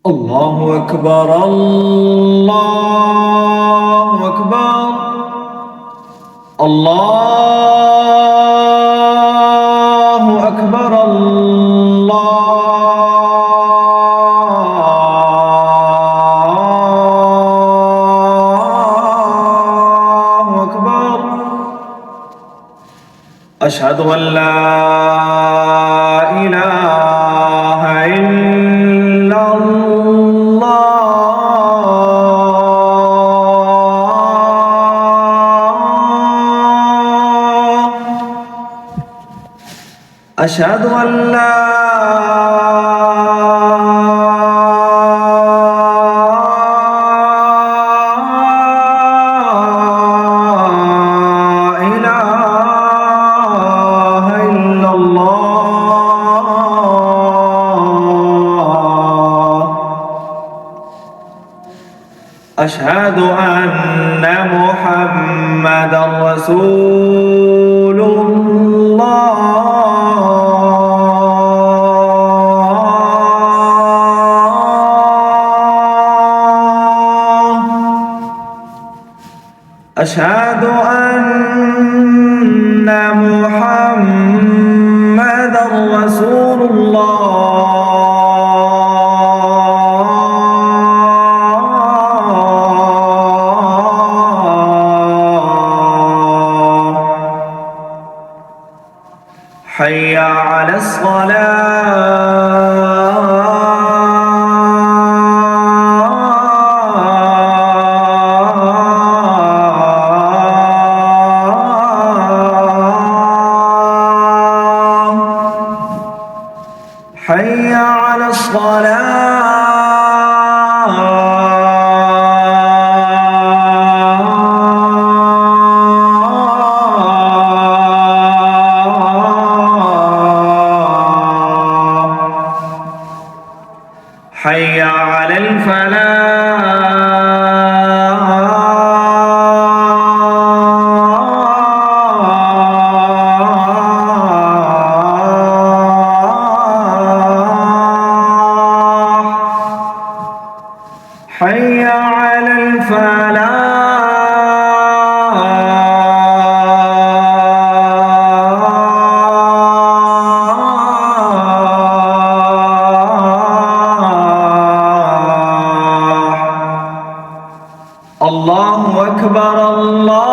الله أكبر الله أكبر الله أكبر الله أكبر أشهد أن لا إله إلا الله أشهد أن لا إله إلا الله أشهد أن محمدًا رسول الله أشهد أن محمدًا رسول الله حي على حي على حي على حي على الله أكبر الله